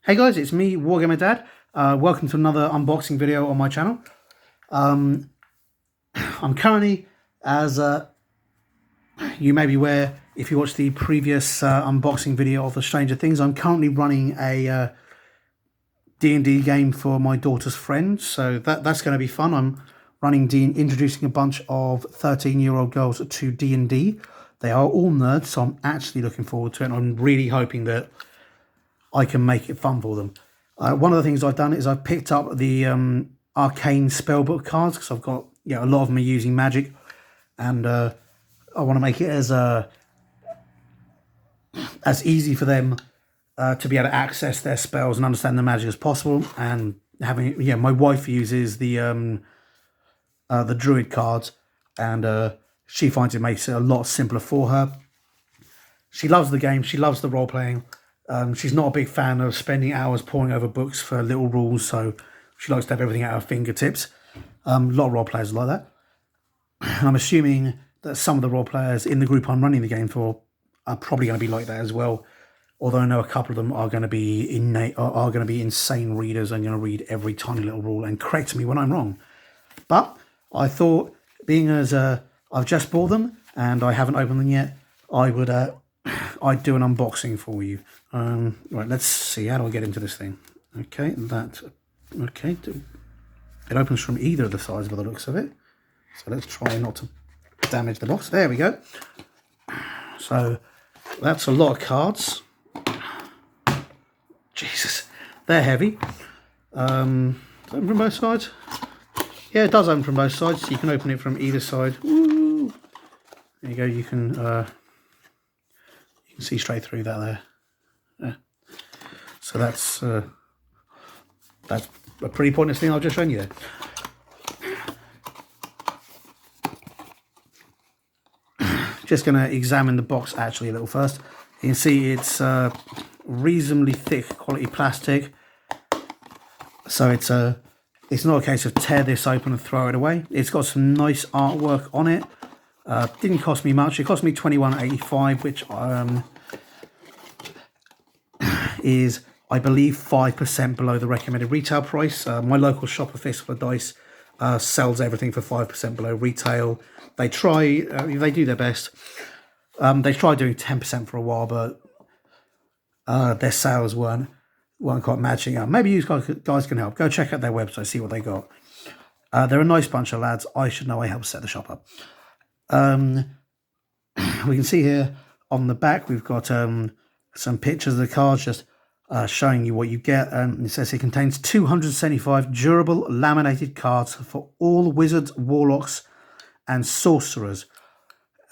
Hey guys, it's me, Wargamer Dad. Welcome to another unboxing video on my channel. I'm currently, as you may be aware, if you watched the previous unboxing video of the Stranger Things, I'm currently running a D&D game for my daughter's friends, so that's going to be fun. I'm running introducing a bunch of 13-year-old girls to D&D. They are all nerds, so I'm actually looking forward to it, and I'm really hoping that I can make it fun for them. One of the things I've done is I've picked up the Arcane Spell Cards, because I've got a lot of them are using magic, and I want to make it as easy for them to be able to access their spells and understand the magic as possible. And having my wife uses the Druid cards, and she finds it makes it a lot simpler for her. She loves the game. She loves the role playing. She's not a big fan of spending hours poring over books for little rules, so she likes to have everything at her fingertips. A lot of role players are like that. I'm assuming that some of the role players in the group I'm running the game for are probably going to be like that as well. Although I know a couple of them are going to be insane readers and going to read every tiny little rule and correct me when I'm wrong. But I thought, being as I've just bought them and I haven't opened them yet, I'd do an unboxing for you. Right, let's see. How do I get into this thing? Okay, okay. It opens from either of the sides by the looks of it. So let's try not to damage the box. There we go. So that's a lot of cards. Jesus, they're heavy. Open from both sides. Yeah, it does open from both sides. So you can open it from either side. Woo! There you go. You can see straight through that there. Yeah. So that's a pretty pointless thing I've just shown you there. Just going to examine the box actually a little first. You can see it's reasonably thick quality plastic. So it's not a case of tear this open and throw it away. It's got some nice artwork on it. Didn't cost me much. It cost me $21.85, which is, I believe, 5% below the recommended retail price. My local shop, A Fistful of Dice, sells everything for 5% below retail. They do their best. They tried doing 10% for a while, but their sales weren't quite matching up. Maybe you guys can help. Go check out their website, see what they got. They're a nice bunch of lads. I should know. I helped set the shop up. We can see here on the back we've got some pictures of the cards, just showing you what you get. It says it contains 275 durable laminated cards for all wizards, warlocks and sorcerers.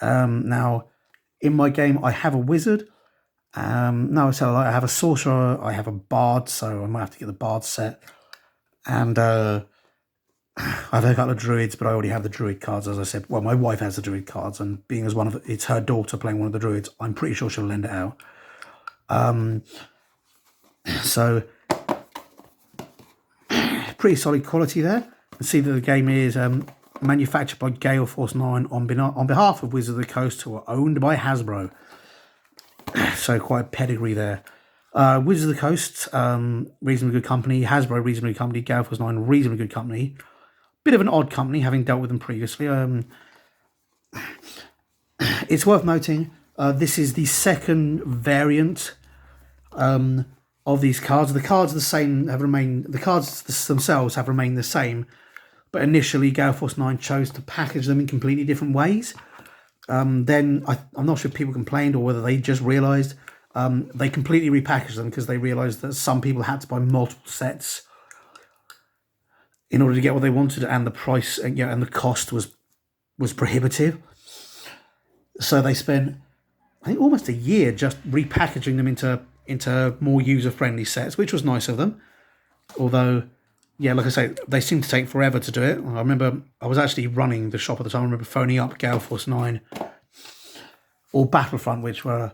Now in my game I have a wizard, no, so I have a sorcerer, I have a bard, so I might have to get the bard set, and I've a couple of druids, but I already have the druid cards, as I said. Well, my wife has the druid cards, and being as it's her daughter playing one of the druids, I'm pretty sure she'll lend it out. So pretty solid quality there. You can see that the game is manufactured by Gale Force 9 on behalf of Wizards of the Coast, who are owned by Hasbro. So quite a pedigree there. Wizards of the Coast, reasonably good company. Hasbro, reasonably good company. Gale Force 9, reasonably good company. Bit of an odd company, having dealt with them previously. It's worth noting, this is the second variant of these cards. The cards the cards themselves have remained the same, but initially Gale Force 9 chose to package them in completely different ways. Then I'm not sure if people complained or whether they just realised they completely repackaged them, because they realised that some people had to buy multiple sets in order to get what they wanted, and the price and the cost was prohibitive. So they spent, I think, almost a year just repackaging them into more user-friendly sets, which was nice of them. Although, yeah, like I say, they seem to take forever to do it. I remember I was actually running the shop at the time. I remember phoning up Gale Force 9 or Battlefront, which are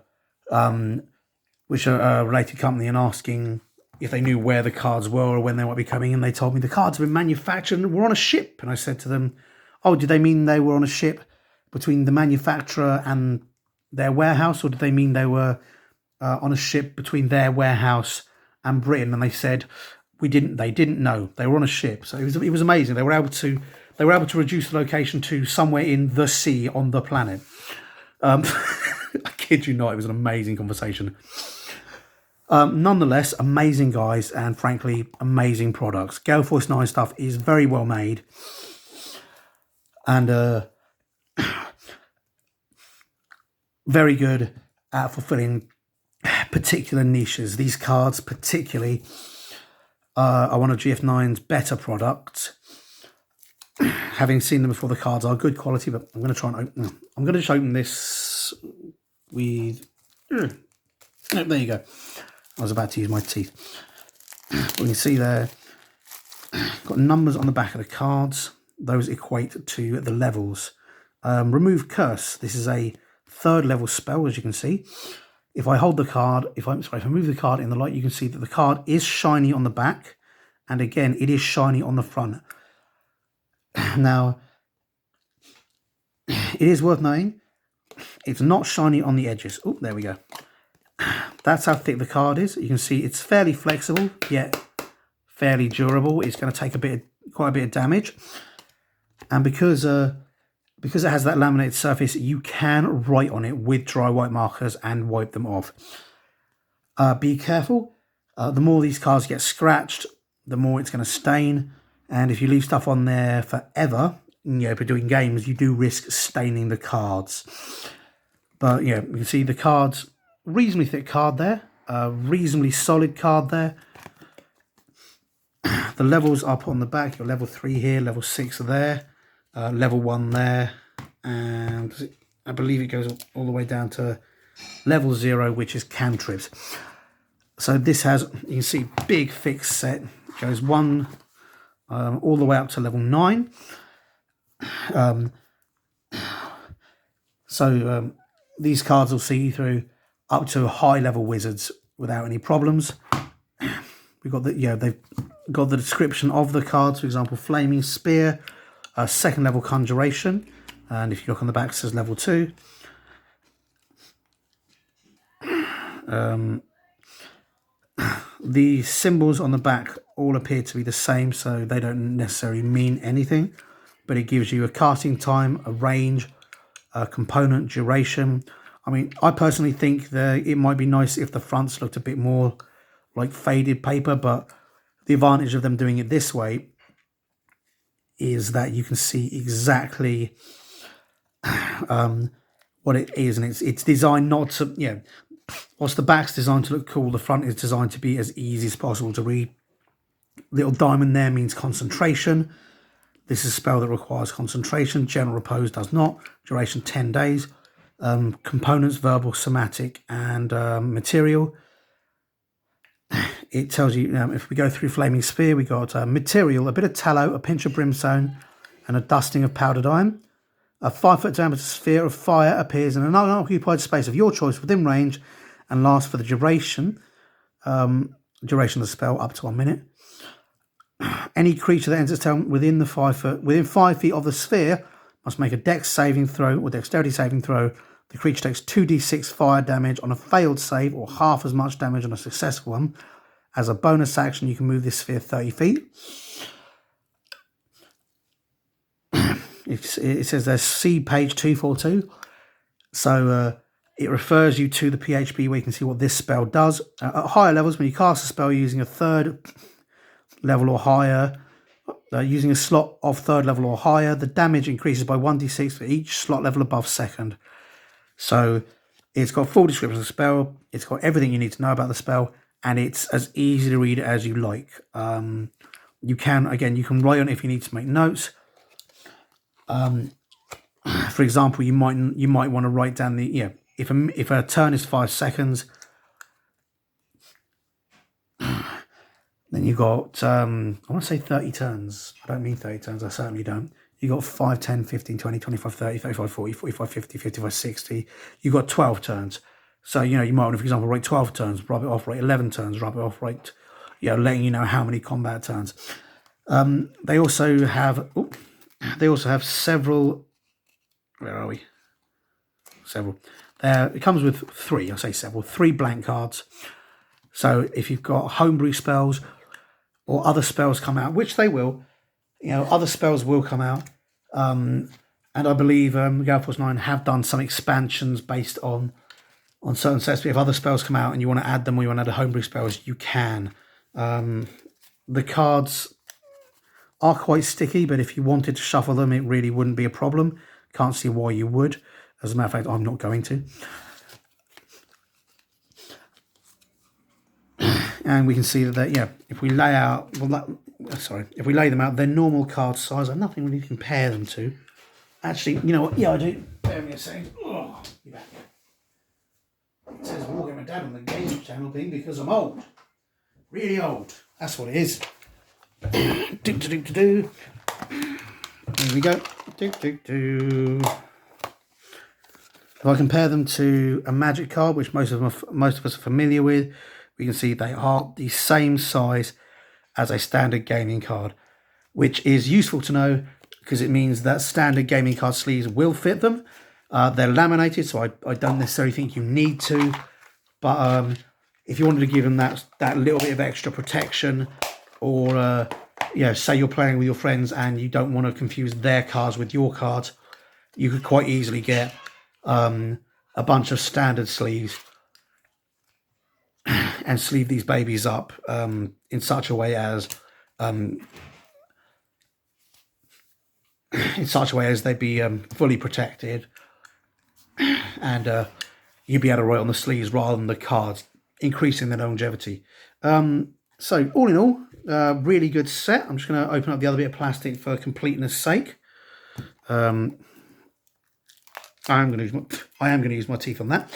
a related company, and asking if they knew where the cards were or when they might be coming, and they told me the cards have been manufactured and were on a ship. And I said to them, oh, did they mean they were on a ship between the manufacturer and their warehouse, or did they mean they were on a ship between their warehouse and Britain, and they said they didn't know. They were on a ship, so it was amazing. They were able to reduce the location to somewhere in the sea on the planet. I kid you not, it was an amazing conversation. Nonetheless, amazing guys, and frankly, amazing products. Gale Force 9 stuff is very well made, and very good at fulfilling particular niches. These cards particularly are one of GF9's better products. Having seen them before, the cards are good quality, but I'm going to try and open. I'm going to just open this with. Oh, there you go. I was about to use my teeth. We can see there, got numbers on the back of the cards. Those equate to the levels. Remove Curse. This is a 3rd level spell, as you can see. If I hold the card, if I move the card in the light, you can see that the card is shiny on the back, and again, it is shiny on the front. Now, it is worth knowing, it's not shiny on the edges. Oh, there we go. That's how thick the card is. You can see it's fairly flexible, yet fairly durable. It's going to take quite a bit of damage, and because it has that laminated surface, you can write on it with dry white markers and wipe them off. Be careful. The more these cards get scratched, the more it's going to stain. And if you leave stuff on there forever, if you're doing games, you do risk staining the cards. But yeah, you can see the cards, reasonably thick card there, reasonably solid card there. The levels are put on the back. Your level 3 here, level 6 there. Level 1 there, and I believe it goes all the way down to level 0, which is cantrips. So this has, you can see, big fixed set. It goes all the way up to level 9. These cards will see you through up to high level wizards without any problems. We've got they've got the description of the cards. For example, Flaming Spear. 2nd level conjuration, and if you look on the back, it says level 2. The symbols on the back all appear to be the same, so they don't necessarily mean anything, but it gives you a casting time, a range, a component, duration. I mean, I personally think that it might be nice if the fronts looked a bit more like faded paper, but the advantage of them doing it this way is that you can see exactly what it is, and it's designed not to, whilst the back's designed to look cool, the front is designed to be as easy as possible to read. Little diamond there means concentration. This is a spell that requires concentration. General Repose does not. Duration 10 days. Components, verbal, somatic, and material. It tells you, if we go through Flaming Spear, we got material, a bit of tallow, a pinch of brimstone, and a dusting of powdered iron. A 5-foot diameter sphere of fire appears in an unoccupied space of your choice within range and lasts for the duration of the spell up to 1 minute. Any creature that enters town within 5 feet of the sphere must make a dex saving throw or dexterity saving throw. The creature takes 2d6 fire damage on a failed save or half as much damage on a successful one. As a bonus action, you can move this sphere 30 feet. It says there's see page 242. So it refers you to the PHP where you can see what this spell does. At higher levels, when you cast a spell using a 3rd level or higher, using a slot of 3rd level or higher, the damage increases by 1d6 for each slot level above 2nd. So it's got full description of the spell. It's got everything you need to know about the spell. And it's as easy to read as you like. You can write on it if you need to make notes. For example, you might want to write down if a turn is 5 seconds, then you got I want to say 30 turns. I don't mean 30 turns. I certainly don't. You got 5, 10, 15, 20, 25, 30, 35, 40, 45, 50, 55, 60. You got 12 turns. So, you might want to, for example, write 12 turns, rub it off, write 11 turns, rub it off, write, letting you know how many combat turns. They also have several, where are we? Several. It comes with 3 blank cards. So if you've got homebrew spells or other spells come out, which they will, other spells will come out. And I believe Gale Force 9 have done some expansions based on certain sets. But if other spells come out and you want to add them or you want to add homebrew spells, you can. The cards are quite sticky, but if you wanted to shuffle them, it really wouldn't be a problem. Can't see why you would. As a matter of fact, I'm not going to. And we can see that, if we lay out, if we lay them out, they're normal card size. I've nothing really to compare them to. Actually, you know what? Yeah, I do. Bear me a second. Oh, you're back. It says walking my dad on the gaming channel thing because I'm old. Really old. That's what it is. There we go. If I compare them to a Magic card, which most of us are familiar with, we can see they are the same size as a standard gaming card, which is useful to know because it means that standard gaming card sleeves will fit them. They're laminated, so I don't necessarily think you need to, but if you wanted to give them that little bit of extra protection, or say you're playing with your friends and you don't want to confuse their cards with your cards, you could quite easily get a bunch of standard sleeves and sleeve these babies up in such a way as they'd be fully protected, and you'd be able to write on the sleeves rather than the cards, increasing their longevity. So all in all, really good set. I'm just going to open up the other bit of plastic for completeness sake. I am going to use my teeth on that.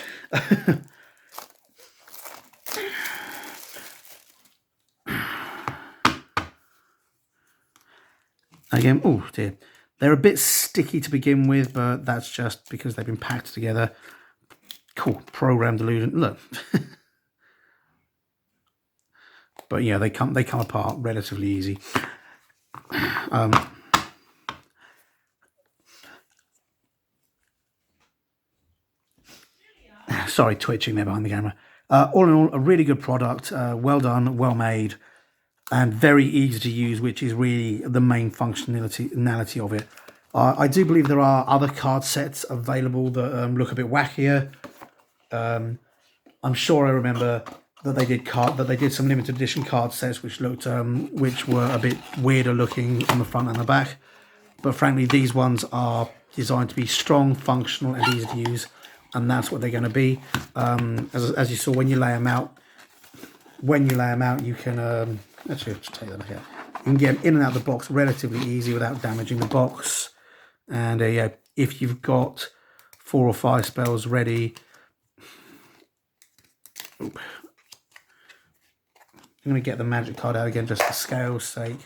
Again, oh dear, they're a bit sticky to begin with, but that's just because they've been packed together. Cool, program delusion. Look, but yeah, they come apart relatively easy. Sorry, twitching there behind the camera. All in all, a really good product. Well done, well made, and very easy to use, which is really the main functionality of it. I do believe there are other card sets available that look a bit wackier. I'm sure I remember that they did some limited edition card sets which looked which were a bit weirder looking on the front and the back. But frankly, these ones are designed to be strong, functional, and easy to use, and that's what they're going to be. As you saw, when you lay them out, you can actually I'll just take that back out. You can get them in and out of the box relatively easy without damaging the box. And if you've got 4 or 5 spells ready, I'm going to get the Magic card out again just for scale's sake.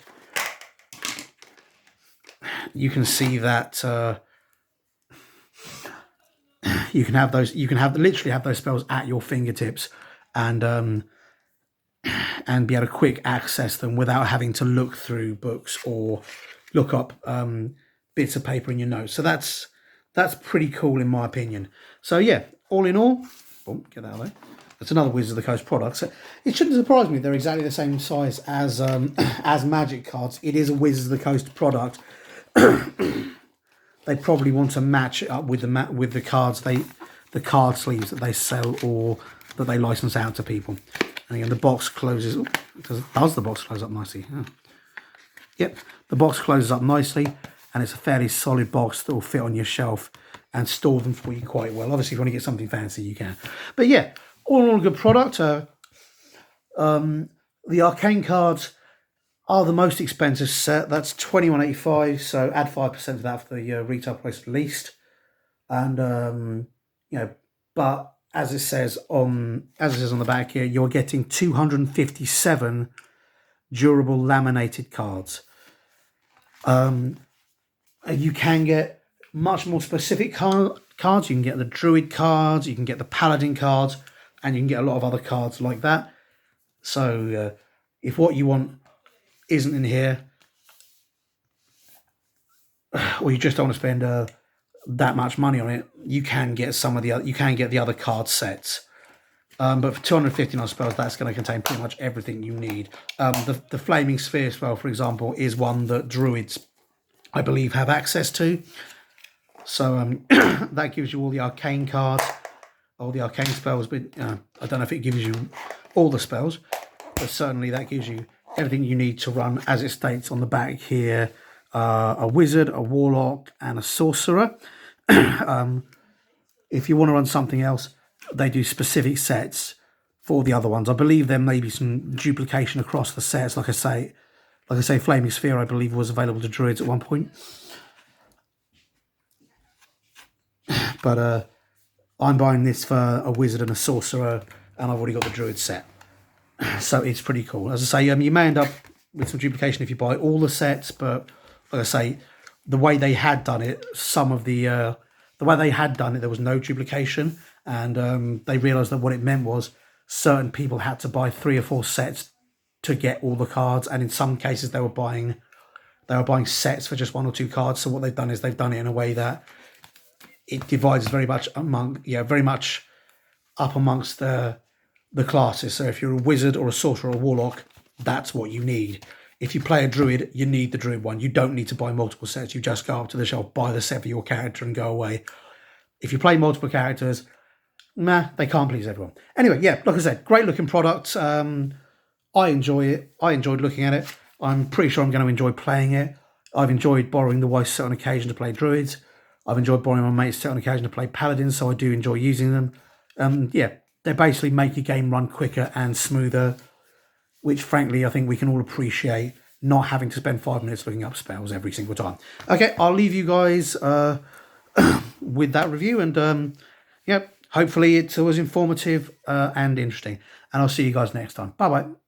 You can see that you can literally have those spells at your fingertips, and be able to quick access them without having to look through books or look up bits of paper in your notes. So that's pretty cool in my opinion. So yeah, all in all, get that out of there. That's another Wizards of the Coast product. So it shouldn't surprise me they're exactly the same size as as Magic cards. It is a Wizards of the Coast product. They probably want to match it up with the cards the card sleeves that they sell or that they license out to people. And again, the box closes. Does the box close up nicely? Oh. Yep, the box closes up nicely, and it's a fairly solid box that will fit on your shelf and store them for you quite well. Obviously, if you want to get something fancy, you can. But yeah, all in all, a good product. The Arcane cards are the most expensive set. That's $21.85. So add 5% of that for the retail price at least. And but as it says on the back here, you're getting 257 durable laminated cards. You can get much more specific cards. You can get the Druid cards, you can get the Paladin cards, and you can get a lot of other cards like that. So if what you want isn't in here, or you just don't want to spend that much money on it, you can get the other card sets. But for 259 spells, that's going to contain pretty much everything you need. The Flaming Sphere spell, for example, is one that druids, I believe, have access to. So that gives you all the arcane cards, all the arcane spells. But I don't know if it gives you all the spells, but certainly that gives you everything you need to run, as it states on the back here, a wizard, a warlock, and a sorcerer. If you want to run something else, they do specific sets for the other ones. I believe there may be some duplication across the sets. Like I say, Flaming Sphere, I believe, was available to druids at one point. But I'm buying this for a wizard and a sorcerer, and I've already got the druid set. So it's pretty cool. As I say, you may end up with some duplication if you buy all the sets, but like I say, the way they had done it, there was no duplication, and they realised that what it meant was certain people had to buy 3 or 4 sets to get all the cards, and in some cases they were buying sets for just 1 or 2 cards. So what they've done is they've done it in a way that it divides very much up amongst the classes. So if you're a wizard or a sorcerer or a warlock, that's what you need. If you play a druid, you need the druid one. You don't need to buy multiple sets. You just go up to the shelf, buy the set for your character, and go away. If you play multiple characters, they can't please everyone. Anyway, yeah, like I said, great looking product. I enjoy it. I enjoyed looking at it. I'm pretty sure I'm going to enjoy playing it. I've enjoyed borrowing the wife's set on occasion to play druids. I've enjoyed borrowing my mate's set on occasion to play paladins, so I do enjoy using them. Yeah, they basically make your game run quicker and smoother, which frankly I think we can all appreciate, not having to spend 5 minutes looking up spells every single time. Okay, I'll leave you guys with that review, and hopefully it was informative and interesting. And I'll see you guys next time. Bye-bye.